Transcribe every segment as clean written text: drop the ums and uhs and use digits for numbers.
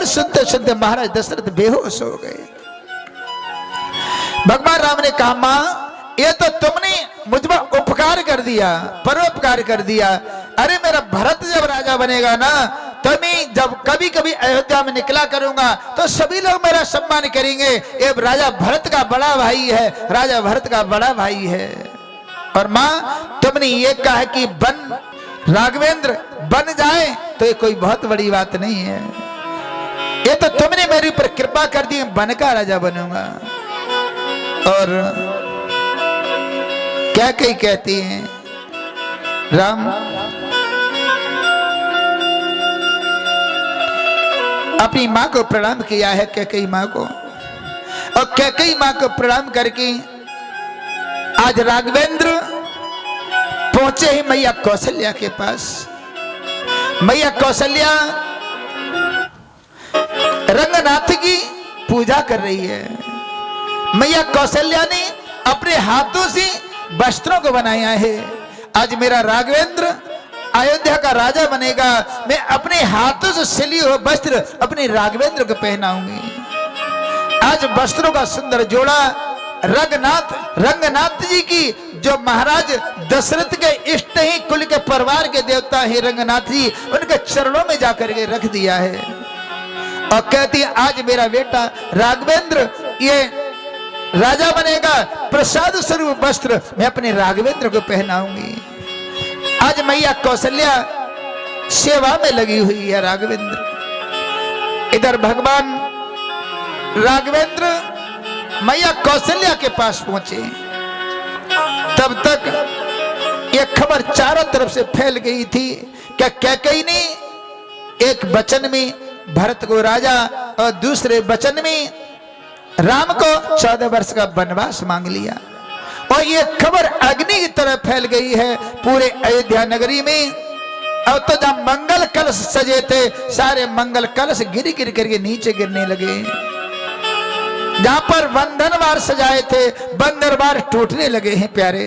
सुनते सुनते महाराज दशरथ बेहोश हो गए। भगवान राम ने कहा, मां ये तो तुमने मुझ पर उपकार कर दिया, परोपकार कर दिया। अरे मेरा भरत जब राजा बनेगा ना, तो मैं जब कभी कभी अयोध्या में निकला करूंगा तो सभी लोग मेरा सम्मान करेंगे। ये राजा भरत का बड़ा भाई है, राजा भरत का बड़ा भाई है। और माँ तुमने ये कहा कि राघवेंद्र बन जाए तो ये कोई बहुत बड़ी बात नहीं है। ये तो तुमने मेरे ऊपर कृपा कर दी, बन का राजा बनूंगा। और क्या कही कहती हैं, राम अपनी मां को प्रणाम किया है, कैकेयी मां को, और कैकेयी मां को प्रणाम करके आज राघवेंद्र पहुंचे ही मैया कौशल्या के पास। मैया कौशल्या रंगनाथ की पूजा कर रही है। मैया कौशल्या ने अपने हाथों से वस्त्रों को बनाया है। आज मेरा राघवेंद्र अयोध्या का राजा बनेगा, मैं अपने हाथों से सिली हुए वस्त्र अपने राघवेंद्र को पहनाऊंगी। आज वस्त्रों का सुंदर जोड़ा रंगनाथ जी की, जो महाराज दशरथ के इष्ट ही, कुल के परिवार के देवता है रंगनाथ जी, उनके चरणों में जाकर के रख दिया है। और कहती है आज मेरा बेटा राघवेंद्र ये राजा बनेगा, प्रसाद स्वरूप वस्त्र मैं अपने राघवेंद्र को पहनाऊंगी। आज मैया कौशल्या सेवा में लगी हुई है राघवेंद्र। इधर भगवान राघवेंद्र मैया कौशल्या के पास पहुंचे। तब तक यह खबर चारों तरफ से फैल गई थी कि कैकेयी ने एक वचन में भरत को राजा और दूसरे वचन में राम को 14 वर्ष का वनवास मांग लिया। और ये खबर अग्नि की तरह फैल गई है पूरे अयोध्या नगरी में। अब तो जहां मंगल कलश सजे थे, सारे मंगल कलश गिर गिर करके नीचे गिरने लगे। जहां पर बंधनवार सजाए थे, बंदरवार टूटने लगे हैं प्यारे।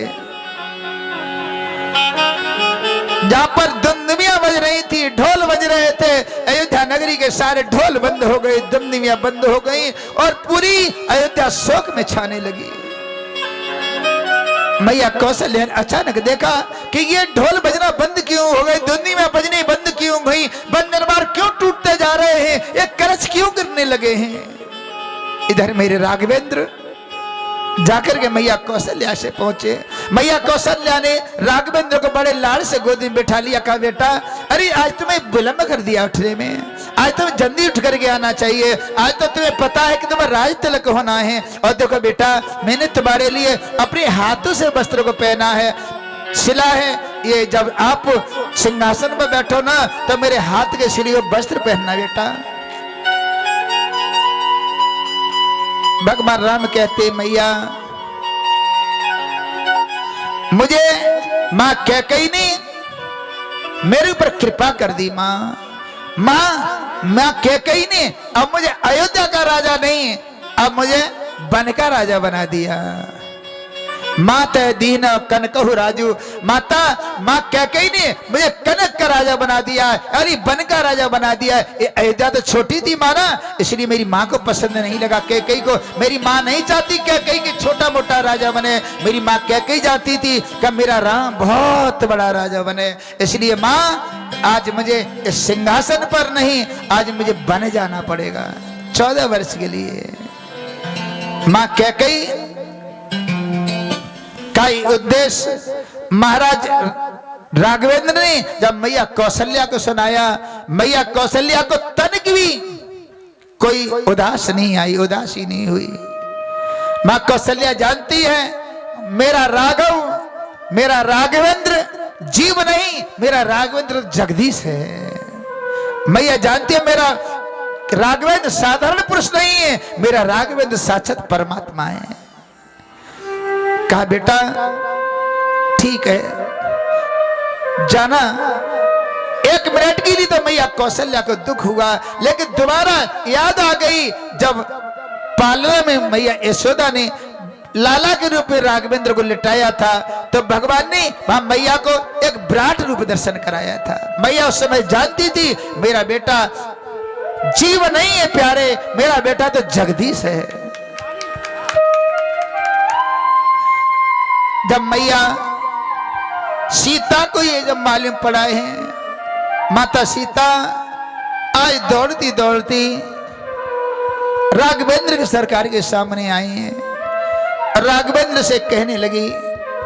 जहां पर दुमदुमियां बज रही थी, ढोल बज रहे थे, अयोध्या नगरी के सारे ढोल बंद हो गए, दुमदुमियां बंद हो गई और पूरी अयोध्या शोक में छाने लगी। मैया कौशल्या ने अचानक देखा कि ये ढोल बजना बंद क्यों हो गए, दुमदुमियां बजने बंद क्यों गई, बंदरवार क्यों टूटते जा रहे हैं, ये कलश क्यों गिरने लगे हैं। इधर मेरे राघवेंद्र जाकर के मैया कौशल्या से पहुंचे। मैया कौशल्या ने राघवेंद्र को बड़े लाड़ से गोदी में बैठा लिया। कहा बेटा अरे आज तुम्हें विलंब कर दिया उठने में, आज तुम्हें जल्दी उठ करके आना चाहिए। आज तो तुम्हें पता है कि तुम्हें राज तिलक होना है। और देखो बेटा मैंने तुम्हारे लिए अपने हाथों से वस्त्र को पहना है, सिला है। ये जब आप सिंहासन पर बैठो ना तो मेरे हाथ के सिले हुए वस्त्र पहनना बेटा। भगवान राम कहते मैया मुझे मां कैकेयी ने मेरे ऊपर कृपा कर दी। मां कैकेयी ने अब मुझे अयोध्या का राजा नहीं, अब मुझे वन का राजा बना दिया। माता दीन कनकहु राजू, माता मां कैकेयी ने मुझे कनक का राजा बना दिया, अरे वन का राजा बना दिया। ये अयोध्या तो छोटी थी माना, इसलिए मेरी मां को पसंद नहीं लगा कैकेयी को। मेरी मां नहीं चाहती कैकेयी की छोटा मोटा राजा बने, मेरी मां कैकेयी चाहती थी कि मेरा राम बहुत बड़ा राजा बने। इसलिए मां आज मुझे इस सिंहासन पर नहीं, आज मुझे वन जाना पड़ेगा 14 वर्ष के लिए। मां कैकेयी का उद्देश्य महाराज राघवेंद्र ने जब मैया कौशल्या को सुनाया, मैया कौशल्या को तनिक भी कोई उदास नहीं आई, उदासी नहीं हुई। मां कौशल्या जानती है मेरा राघव, मेरा राघवेंद्र जीव नहीं, मेरा राघवेंद्र जगदीश है। मैया जानती है मेरा राघवेंद्र साधारण पुरुष नहीं है, मेरा राघवेंद्र साक्षात परमात्मा है। कहा बेटा ठीक है जाना। 1 मिनट के लिए तो मैया कौशल्या को दुख हुआ, लेकिन दोबारा याद आ गई जब पालना में मैया यशोदा ने लाला के रूप में राघवेंद्र को लिटाया था, तो भगवान ने वहां मैया को एक विराट रूप दर्शन कराया था। मैया उस समय जानती थी मेरा बेटा जीव नहीं है प्यारे, मेरा बेटा तो जगदीश है। जब मैया सीता को ये जब मालूम पड़ा है, माता सीता आज दौड़ती दौड़ती राघवेंद्र की सरकार के सामने आई है। राघवेंद्र से कहने लगी,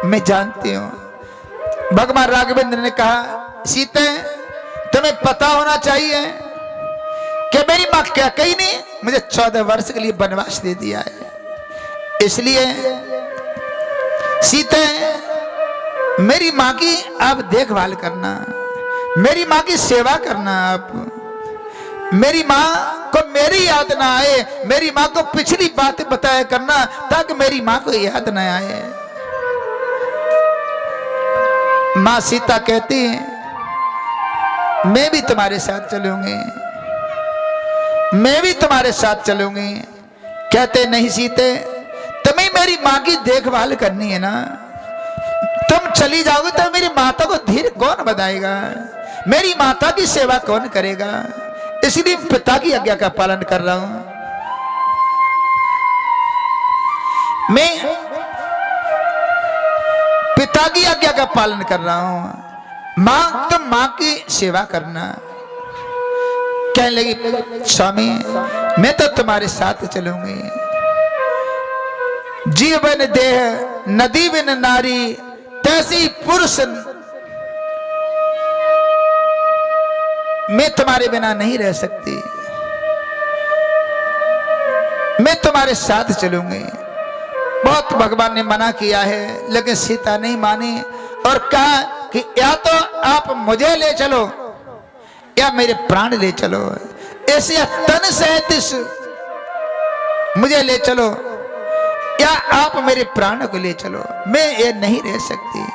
मैं जानती हूं। भगवान राघवेंद्र ने कहा, सीता तुम्हें पता होना चाहिए कि मेरी मां क्या कही ने मुझे 14 वर्ष के लिए वनवास दे दिया है। इसलिए सीता मेरी मां की आप देखभाल करना, मेरी मां की सेवा करना। आप मेरी मां को मेरी याद ना आए, मेरी मां को पिछली बातें बताया करना ताकि मेरी मां को याद ना आए। मां सीता कहती है, मैं भी तुम्हारे साथ चलूंगी, मैं भी तुम्हारे साथ चलूंगी। कहते नहीं सीते, तुम्हें मेरी मां की देखभाल करनी है ना, तुम चली जाओगे तो मेरी माता को धीरे कौन बताएगा, मेरी माता की सेवा कौन करेगा। इसलिए पिता की आज्ञा का पालन कर रहा हूं। मैं पिता की आज्ञा का पालन कर रहा हूं। मां तुम मां की सेवा करना। कहने लगी, स्वामी मैं तो तुम्हारे साथ चलूंगी। जीवन देह नदी बिन नारी, तैसी पुरुष मैं तुम्हारे बिना नहीं रह सकती, मैं तुम्हारे साथ चलूंगी। बहुत भगवान ने मना किया है, लेकिन सीता नहीं मानी और कहा कि या तो आप मुझे ले चलो या मेरे प्राण ले चलो, ऐसे तन सैंतीस मुझे ले चलो या आप मेरे प्राण को ले चलो, मैं ये नहीं रह सकती।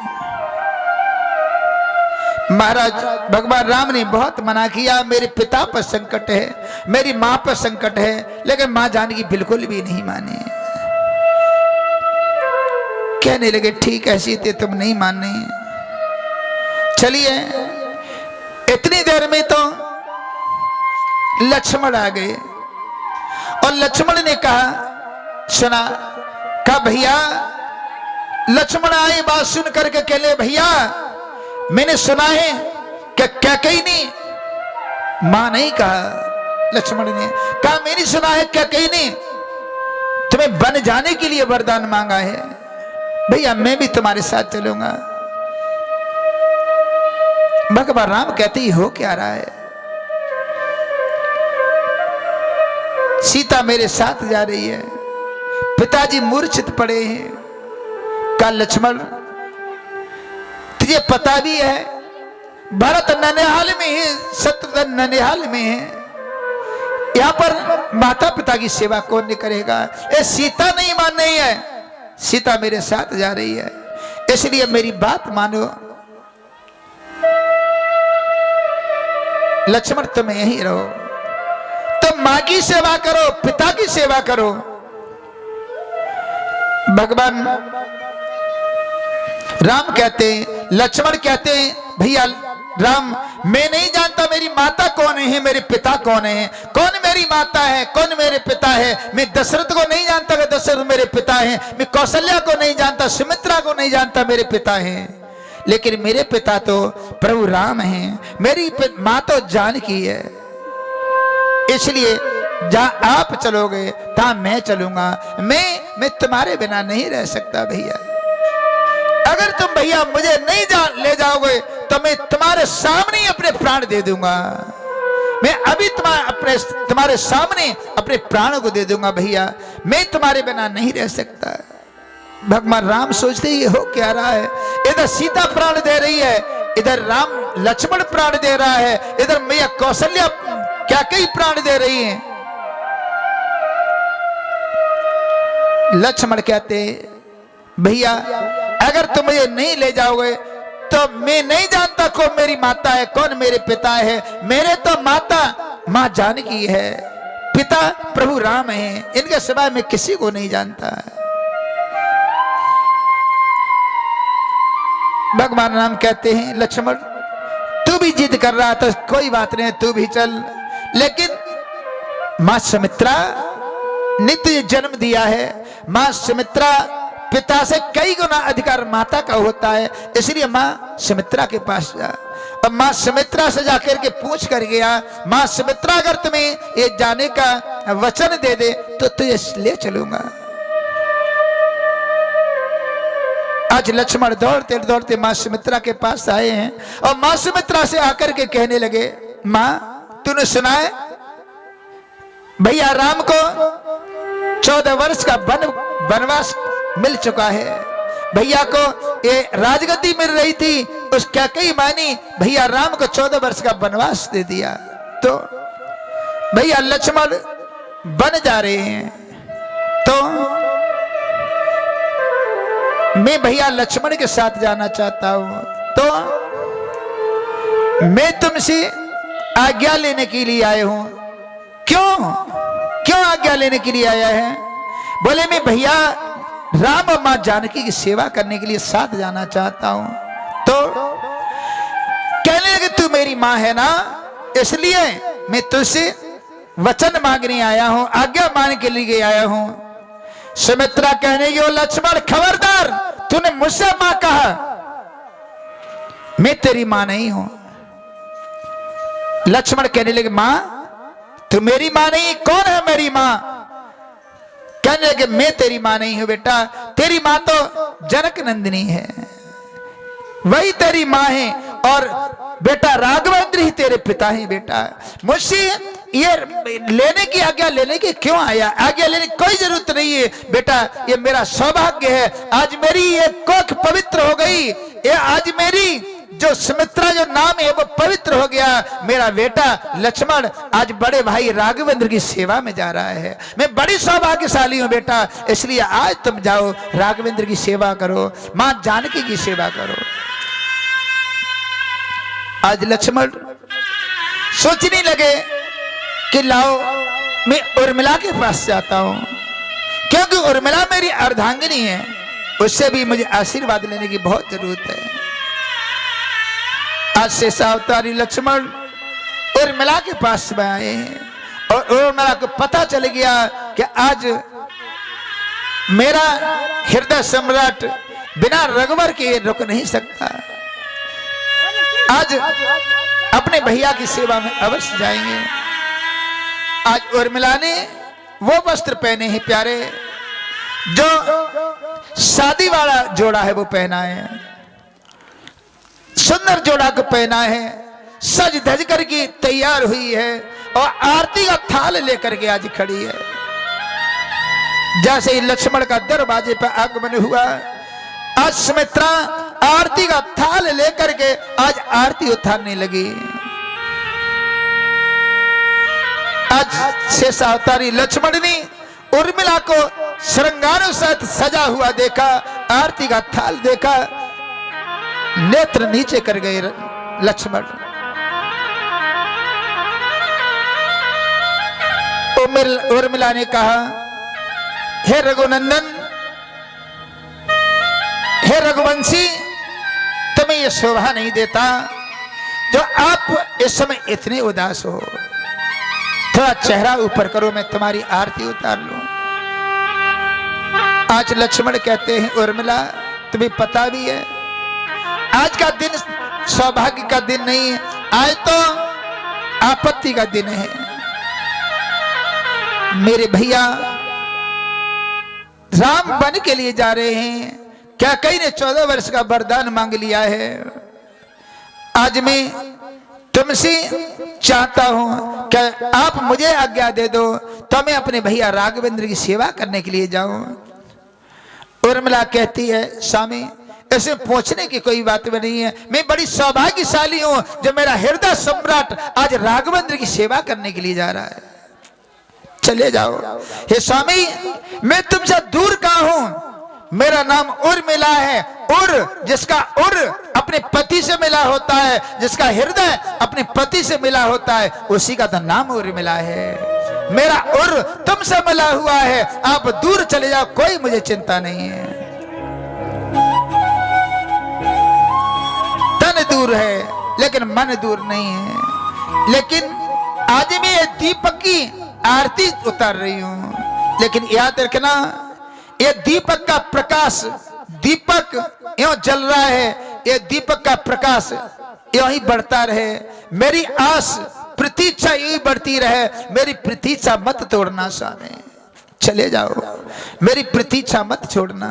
महाराज भगवान राम ने बहुत मना किया, मेरे पिता पर संकट है, मेरी मां पर संकट है, लेकिन मां जानकी बिल्कुल भी नहीं मानी। कहने लगे, ठीक है सीते तुम नहीं मानने, चलिए। इतनी देर में तो लक्ष्मण आ गए और लक्ष्मण ने कहा, सुना, कहा भैया। लक्ष्मण आए, बात सुन करके कहले, भैया मैंने सुना है कि क्या कही नहीं, मां नहीं कहा। लक्ष्मण ने कहा, मैंने सुना है क्या कही नहीं तुम्हें वन जाने के लिए वरदान मांगा है। भैया मैं भी तुम्हारे साथ चलूंगा। भगवान राम कहते ही हो क्या रहा है, सीता मेरे साथ जा रही है, पिताजी मूर्छित पड़े हैं। कहा, लक्ष्मण तुझे पता भी है भरत ननिहाल में है, शत्रुघ्न ननिहाल में है, यहां पर माता पिता की सेवा कौन नहीं करेगा। ये सीता नहीं मान रही है, सीता मेरे साथ जा रही है, इसलिए मेरी बात मानो। लक्ष्मण तुम यहीं रहो, तुम मां की सेवा करो, पिता की सेवा करो। भगवान राम कहते, लक्ष्मण कहते, भैया राम मैं नहीं जानता मेरी माता कौन है, मेरे पिता कौन है, कौन मेरी माता है, कौन मेरे पिता है। मैं दशरथ को नहीं जानता कि दशरथ मेरे पिता है, मैं कौशल्या को नहीं जानता, सुमित्रा को नहीं जानता मेरे पिता हैं, लेकिन मेरे पिता तो प्रभु राम हैं, मेरी मां तो जानकी है। इसलिए जहां आप चलोगे तहां मैं चलूंगा, मैं तुम्हारे बिना नहीं रह सकता भैया। अगर तुम भैया मुझे नहीं ले जाओगे तो मैं तुम्हारे सामने अपने प्राण दे दूंगा, मैं अभी तुम्हारे सामने अपने प्राणों को दे दूंगा भैया, मैं तुम्हारे बिना नहीं रह सकता। भगवान राम सोचते ये हो क्या रहा है, इधर सीता प्राण दे रही है, इधर राम लक्ष्मण प्राण दे रहा है, इधर मैया कौशल्या क्या कई प्राण दे रही है। लक्ष्मण कहते, भैया अगर तुम मुझे नहीं ले जाओगे तो मैं नहीं जानता कौन मेरी माता है, कौन मेरे पिता है। मेरे तो माता मां जानकी है, पिता प्रभु राम है, इनके सिवाय मैं किसी को नहीं जानता। भगवान राम कहते हैं, लक्ष्मण तू भी जिद कर रहा था, कोई बात नहीं तू भी चल, लेकिन मां सुमित्रा ने तुझे जन्म दिया है। मां सुमित्रा पिता से कई गुना अधिकार माता का होता है, इसलिए मां सुमित्रा के पास जा। अब मां सुमित्रा से जाकर के पूछ कर गया, मां सुमित्रा अगर तुम्हें ये जाने का वचन दे दे तो तुझे ले चलूंगा। आज लक्ष्मण दौड़ते दौड़ते मां सुमित्रा के पास आए हैं और मां सुमित्रा से आकर के कहने लगे, मां तूने सुना है भैया राम को 14 वर्ष का वनवास मिल चुका है। भैया को ये राजगद्दी मिल रही थी, उस क्या कई मानी भैया राम को 14 वर्ष का वनवास दे दिया। तो भैया लक्ष्मण बन जा रहे हैं, तो मैं भैया लक्ष्मण के साथ जाना चाहता हूं, तो मैं तुमसे आज्ञा लेने के लिए आया हूं। क्यों आज्ञा लेने के लिए आया है? बोले मैं भैया राम और मां जानकी की सेवा करने के लिए साथ जाना चाहता हूं। तो कहने लगे तू मेरी मां है ना, इसलिए मैं तुझसे वचन मांगने आया हूं, आज्ञा मांगने के लिए आया हूं। सुमित्रा कहने की, ओ लक्ष्मण खबरदार, तूने मुझसे मां कहा, मैं तेरी मां नहीं हूं। लक्ष्मण कहने लगे, मां तू मेरी मां नहीं, कौन है मेरी मां? कहने लगे, मैं तेरी मां नहीं हूं बेटा, तेरी मां तो जनक नंदिनी है, वही तेरी मां है, और बेटा राघवेंद्र ही तेरे पिता हैं। बेटा मुझसे ये लेने की आज्ञा लेने की क्यों आया? आज्ञा लेने की कोई जरूरत नहीं है बेटा, ये मेरा सौभाग्य है, आज मेरी ये कोख पवित्र हो गई, ये आज मेरी जो सुमित्रा जो नाम है वो पवित्र हो गया। मेरा बेटा लक्ष्मण आज बड़े भाई राघवेंद्र की सेवा में जा रहा है, मैं बड़ी सौभाग्यशाली हूं बेटा, इसलिए आज तुम जाओ राघवेंद्र की सेवा करो, मां जानकी की सेवा करो। आज लक्ष्मण सोचने लगे कि लाओ मैं उर्मिला के पास जाता हूं, क्योंकि उर्मिला मेरी अर्धांगिनी है, उससे भी मुझे आशीर्वाद लेने की बहुत जरूरत है। आज से सावतारी लक्ष्मण उर्मिला के पास में आए हैं और उर्मिला को पता चल गया कि आज मेरा हृदय सम्राट बिना रघुवर के रुक नहीं सकता, आज अपने भैया की सेवा में अवश्य जाएंगे। आज उर्मिला ने वो वस्त्र पहने हैं प्यारे, जो शादी वाला जोड़ा है वो पहना है, सुंदर जोड़ा को पहना है, सज धज करके तैयार हुई है और आरती का थाल लेकर के आज खड़ी है। जैसे ही लक्ष्मण का दरवाजे पर आगमन हुआ, आज सुमित्रा आरती का थाल लेकर के आज आरती उतारने लगी। आज शेषावतारी लक्ष्मण ने उर्मिला को श्रृंगारों सहित सजा हुआ देखा, आरती का थाल देखा, नेत्र नीचे कर गए लक्ष्मण। उर्मिला ने कहा, हे रघुनंदन, हे रघुवंशी, तुम्हें यह शोभा नहीं देता जो आप इस समय इतने उदास हो, थोड़ा चेहरा ऊपर करो, मैं तुम्हारी आरती उतार लूं। आज लक्ष्मण कहते हैं, उर्मिला तुम्हें पता भी है आज का दिन सौभाग्य का दिन नहीं है, आज तो आपत्ति का दिन है। मेरे भैया राम वन के लिए जा रहे हैं, क्या कई ने 14 वर्ष का वरदान मांग लिया है। आज मैं तुमसे चाहता हूं कि आप मुझे आज्ञा दे दो तो मैं अपने भैया राघवेंद्र की सेवा करने के लिए जाऊं। उर्मिला कहती है, स्वामी ऐसे पूछने की कोई बात नहीं है, मैं बड़ी सौभाग्यशाली हूं जो मेरा हृदय सम्राट आज राघवेंद्र की सेवा करने के लिए जा रहा है, चले जाओ। हे स्वामी मैं तुमसे दूर कहां हूं, मेरा नाम उर्मिला है, उर जिसका उर अपने पति से मिला होता है, जिसका हृदय अपने पति से मिला होता है, उसी का तो नाम उर्मिला है। मेरा उर तुमसे मिला हुआ है, आप दूर चले जाओ, कोई मुझे चिंता नहीं है। तन दूर है लेकिन मन दूर नहीं है। लेकिन आज मैं दीपक की आरती उतार रही हूं। लेकिन याद रखना, ये दीपक का प्रकाश, दीपक यूं जल रहा है, ये दीपक का प्रकाश यूं ही बढ़ता रहे। मेरी आस प्रतीक्षा यूं ही बढ़ती रहे। मेरी प्रतीक्षा मत तोड़ना स्वामी, चले जाओ, मेरी प्रतीक्षा मत छोड़ना।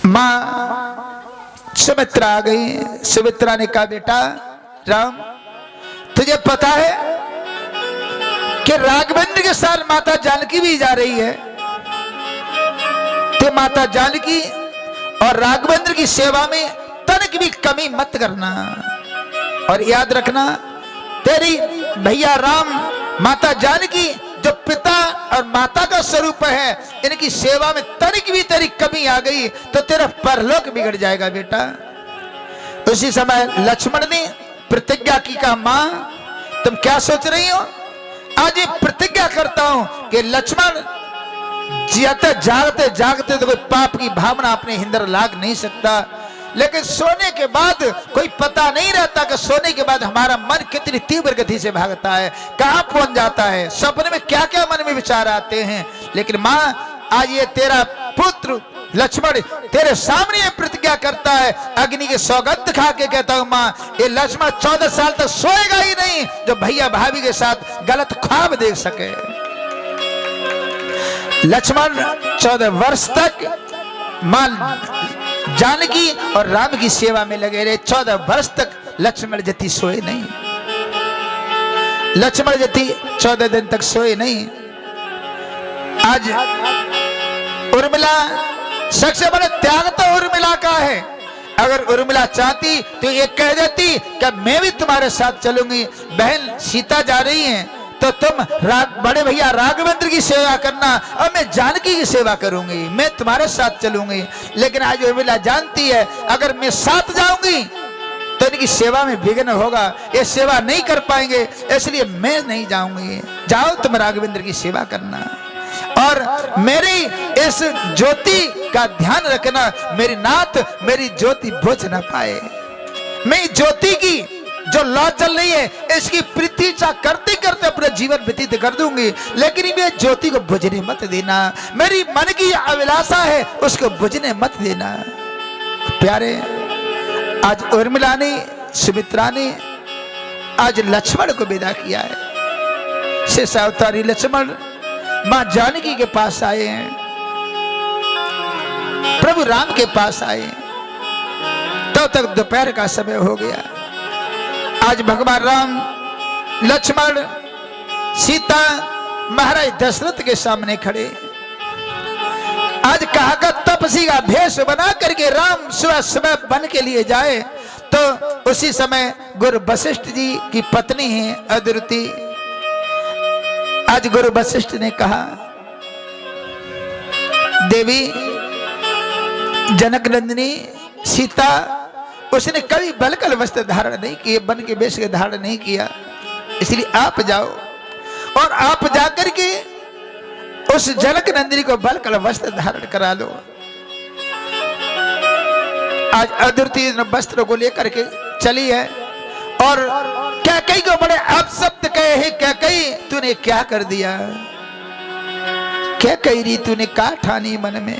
मां सुमित्रा आ गई। सुमित्रा ने कहा, बेटा राम, तुझे पता है कि राघवेंद्र के साथ माता जानकी भी जा रही है, तो माता जानकी और राघवेंद्र की सेवा में तनिक भी कमी मत करना। और याद रखना, तेरी भैया राम, माता जानकी जो पिता और माता का स्वरूप है, इनकी सेवा में तनिक भी तेरी कमी आ गई तो तेरा परलोक बिगड़ जाएगा बेटा। उसी समय लक्ष्मण ने प्रतिज्ञा की, कहा मां तुम क्या सोच रही हो? आज ये प्रतिज्ञा करता हूं कि लक्ष्मण जियाते जागते जागते तो कोई पाप की भावना अपने हिंदर लाग नहीं सकता, लेकिन सोने के बाद कोई पता नहीं रहता कि सोने के बाद हमारा मन कितनी तीव्र गति से भागता है, कहां पहुंच जाता है, सपने में क्या क्या मन में विचार आते हैं। लेकिन मां, आज ये तेरा पुत्र लक्ष्मण तेरे सामने ये प्रतिज्ञा करता है, अग्नि के सौगंध खा के कहता हूं मां, ये लक्ष्मण 14 साल तक सोएगा ही नहीं जो भैया भाभी के साथ गलत ख्वाब देख सके। लक्ष्मण 14 वर्ष तक मां जानकी और राम की सेवा में लगे रहे। 14 वर्ष तक लक्ष्मण जति सोए नहीं, लक्ष्मण जति 14 दिन तक सोए नहीं। आज उर्मिला, सबसे बड़ा त्याग तो उर्मिला का है। अगर उर्मिला चाहती तो ये कह देती कि मैं भी तुम्हारे साथ चलूंगी, बहन सीता जा रही है तो तुम बड़े भैया राघवेंद्र की सेवा करना और मैं जानकी की सेवा करूंगी, मैं तुम्हारे साथ चलूंगी। लेकिन आज उर्मिला जानती है अगर मैं साथ जाऊंगी तो इनकी सेवा में विघ्न होगा, ये सेवा नहीं कर पाएंगे, इसलिए मैं नहीं जाऊंगी। जाओ तुम राघवेंद्र की सेवा करना और मेरी इस ज्योति का ध्यान रखना, मेरी नाथ मेरी ज्योति बुझ ना पाए। मैं ज्योति की जो लौ चल रही है इसकी प्रतीक्षा करते करते अपना जीवन व्यतीत कर दूंगी, लेकिन ये ज्योति को बुझने मत देना। मेरी मन की अभिलाषा है उसको बुझने मत देना। प्यारे, आज उर्मिला ने, सुमित्रा ने आज लक्ष्मण को विदा किया है। शेषावतारी लक्ष्मण मां जानकी के पास आए हैं, प्रभु राम के पास आए, तब तक दोपहर का समय हो गया। आज भगवान राम, लक्ष्मण, सीता महाराज दशरथ के सामने खड़े। आज कहा का तपसी का भेष बना करके राम सुबह सुबह बन के लिए जाए, तो उसी समय गुरु वशिष्ठ जी की पत्नी है अदिति। आज गुरु वशिष्ठ ने कहा, देवी जनक नंदिनी सीता, उसने कभी बलकल वस्त्र धारण नहीं किए, बन के वेश के धारण नहीं किया, इसलिए आप जाओ और आप जाकर के उस जनक नंदिनी को बलकल वस्त्र धारण करा लो। आज अदिति वस्त्र को लेकर के चली है और कैकेयी को बड़े अपशब्द कहे हैं, कैकेयी तूने क्या कर दिया, क्या कही रही तूने, क्या ठानी मन में,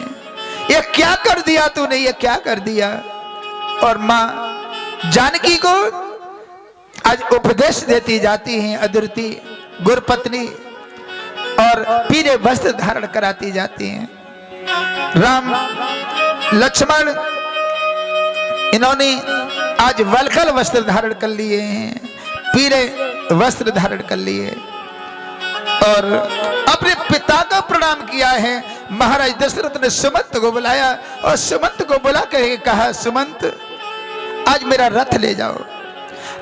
ये क्या कर दिया तूने, ये क्या कर दिया। और मां जानकी को आज उपदेश देती जाती हैं अदिति गुरुपत्नी, और पीले वस्त्र धारण कराती जाती हैं। राम लक्ष्मण इन्होंने आज वलकल वस्त्र धारण कर लिए हैं, पीले वस्त्र धारण कर लिए और अपने पिता का प्रणाम किया है। महाराज दशरथ ने सुमंत को बुलाया और सुमंत को बुला कर कहा, सुमंत आज मेरा रथ ले जाओ।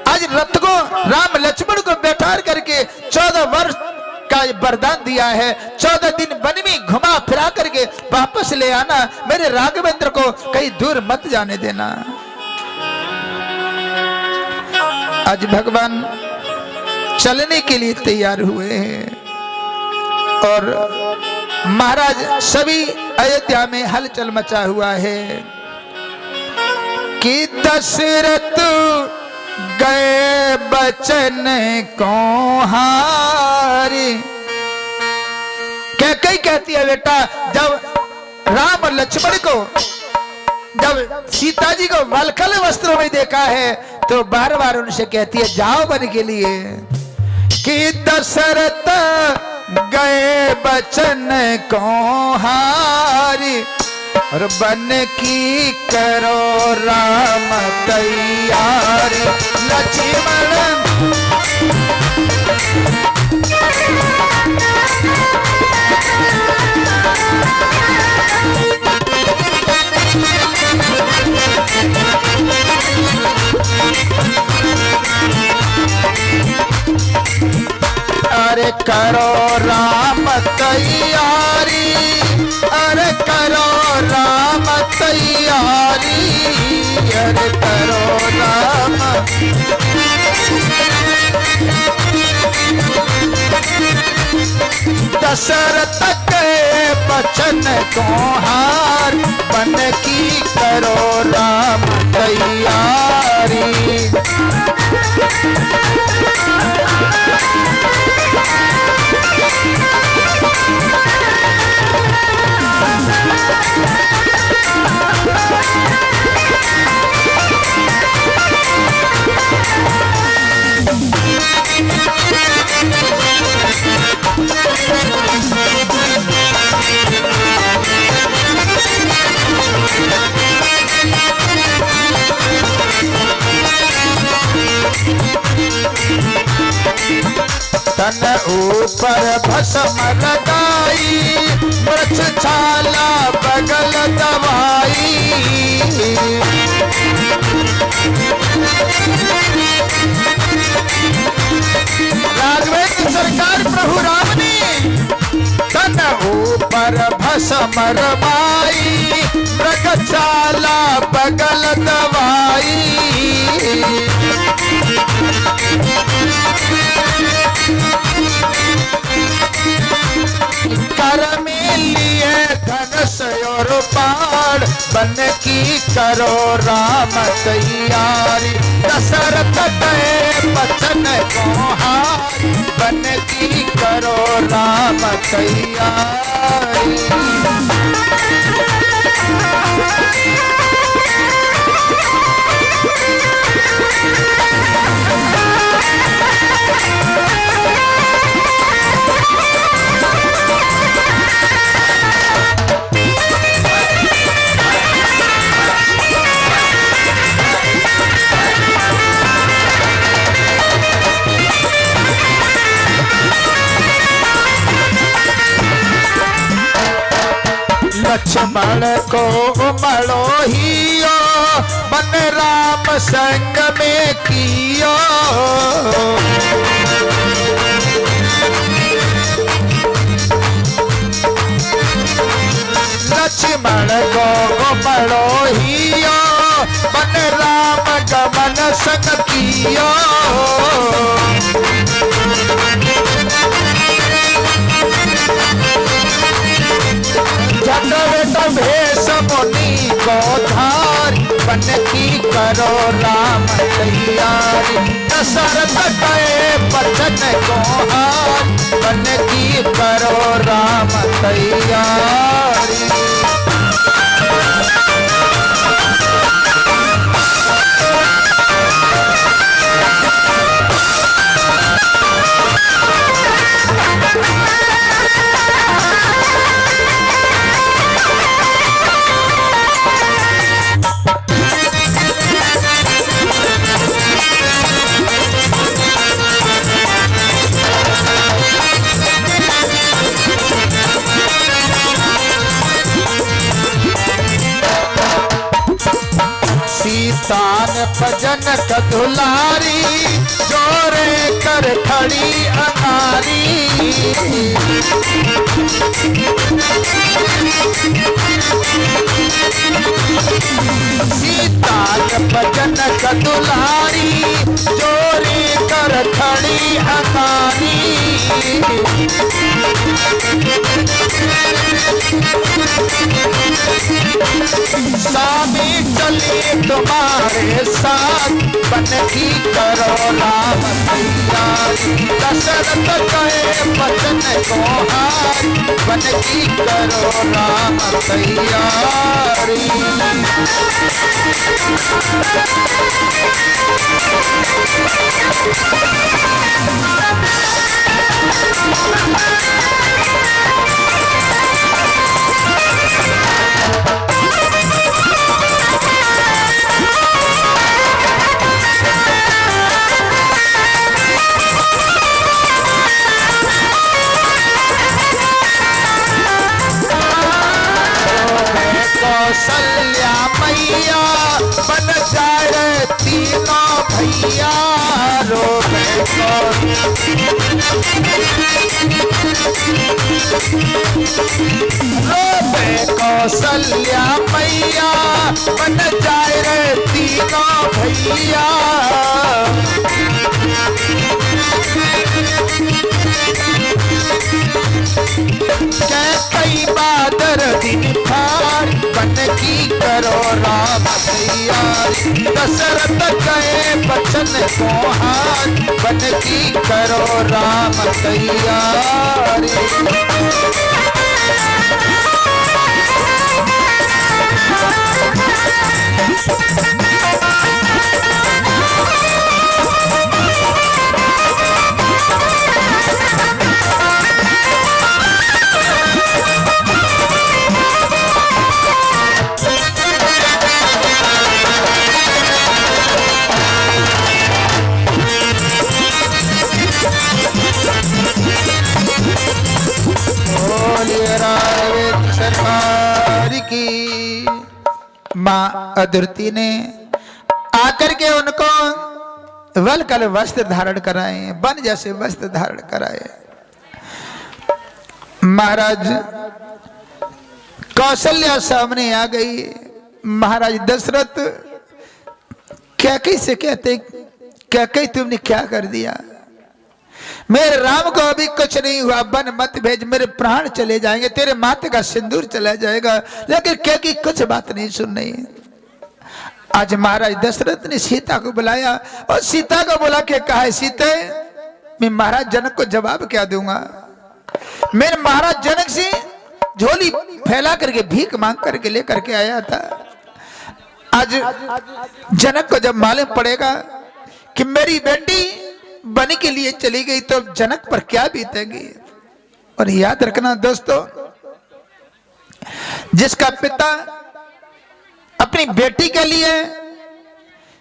आज रथ को राम लक्ष्मण को बैठा करके 14 वर्ष का वरदान दिया है, 14 दिन वन में घुमा फिरा करके वापस ले आना, मेरे राघवेंद्र को कहीं दूर मत जाने देना। आज भगवान चलने के लिए तैयार हुए हैं और महाराज सभी अयोध्या में हलचल मचा हुआ है कि दशरथ गए बचन को हारी। कैकई कहती है बेटा जब राम और लक्ष्मण को जब सीता जी को वलकल वस्त्रों में देखा है तो बार बार उनसे कहती है जाओ बन के लिए कि दशरथ गए बचन को हारी और बन की करो राम तैयारी। लक्ष्मण अरे करो राम तैयारी, अरे करो राम तैयारी, अरे करो राम। दशरथ के बचन को हार बन की करो राम तैयारी। तन ऊपर भस्म लगाई, वृक्ष छाला बगल दवाई। राघवेंद्र सरकार प्रभु राम ने तन ऊपर भस्म रमाई, वृक्ष छाला बगल दवाई। कर में लिए धनुष और बाण बन की करो राम तैयारी। दशरथ गए बचन को हार बन की करो राम तैयारी। लक्ष्मण को मलो हियो बन राम संग में कियो। लक्ष्मण को मलो हियो बन राम गमन संग कियो। भेष मुनि को धार बन की करो राम तैयारी। दशरथ गए बचन को हार बन की करो राम तैयारी। सीतान भजन कदुलारी जोरे कर खड़ी अनारी। सीतान भजन कदुलारी जोरे कर खड़ी अनारी। स्वामी चले तुम्हारे साथ बन की करो राम तैयारी, दशरथ कहे बचन को हारी, बन की करो राम तैयारी। कौशल्या मैया बन जाए तीनों भैया, रोवे कौशल्या मैया बन जाए रे तीनों भैया। कई बादर दिन फार बन की करो राम तैयारी, दशरथ कहे बचन को हार, बन की करो राम तैयारी। की मां अदिति ने आकर के उनको वलकल वस्त्र धारण कराए, बन जैसे वस्त्र धारण कराए। महाराज कौशल्या सामने आ गई। महाराज दशरथ कैकेयी से कहते, कैकेयी तुमने क्या कर दिया? मेरे राम को अभी कुछ नहीं हुआ, बन मत भेज, मेरे प्राण चले जाएंगे, तेरे माथे का सिंदूर चला जाएगा। लेकिन कैकेयी कुछ बात नहीं सुन रही। आज महाराज दशरथ ने सीता को बुलाया और सीता को बुला के कहा, सीता मैं महाराज जनक को जवाब क्या दूंगा? मेरे महाराज जनक से झोली फैला करके भीख मांग करके लेकर के आया था। आज जनक को जब मालूम पड़ेगा कि मेरी बेटी बन के लिए चली गई तो जनक पर क्या बीतेगी। और याद रखना दोस्तों, जिसका पिता अपनी बेटी के लिए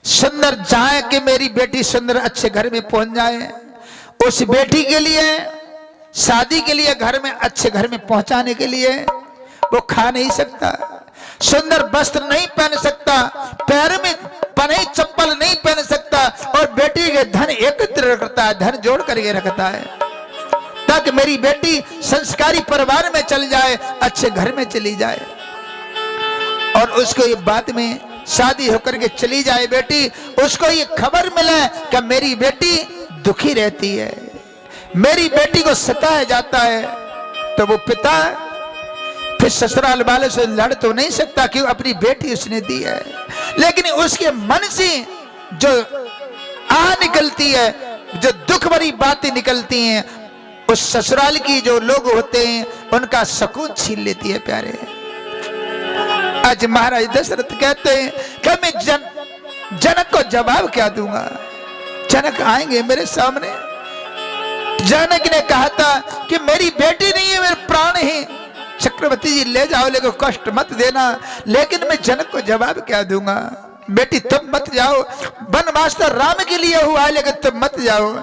सुंदर चाहे कि मेरी बेटी सुंदर अच्छे घर में पहुंच जाए, उस बेटी के लिए शादी के लिए घर में अच्छे घर में पहुंचाने के लिए वो खा नहीं सकता, सुंदर वस्त्र नहीं पहन सकता, पैर में पने चप्पल नहीं पहन सकता, और बेटी के धन एकत्र करता है, धन जोड़ करके रखता है ताकि मेरी बेटी संस्कारी परिवार में चल जाए, अच्छे घर में चली जाए। और उसको ये बात में शादी होकर के चली जाए बेटी, उसको ये खबर मिले कि मेरी बेटी दुखी रहती है, मेरी बेटी को सताया जाता है, तो वो पिता फिर ससुराल वाले से लड़ तो नहीं सकता कि अपनी बेटी उसने दी है। लेकिन उसके मन से जो निकलती है, जो दुख भरी बातें निकलती हैं, उस ससुराल की जो लोग होते हैं उनका सुकून छीन लेती है। प्यारे, आज महाराज दशरथ कहते हैं कि मैं जनक को जवाब क्या दूंगा? जनक आएंगे मेरे सामने। जनक ने कहा था कि मेरी बेटी नहीं है, मेरे प्राण है, चक्रवर्ती जी ले जाओ, लेकिन कष्ट मत देना। लेकिन मैं जनक को जवाब क्या दूंगा? बेटी तुम मत जाओ, वनवास तो राम के लिए हुआ है, लेकिन तुम मत जाओ।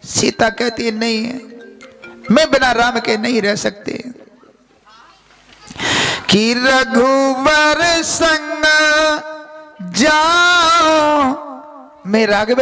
सीता कहती है नहीं, मैं बिना राम के नहीं रह सकती। कि रघुवर संग जाओ, मैं राघव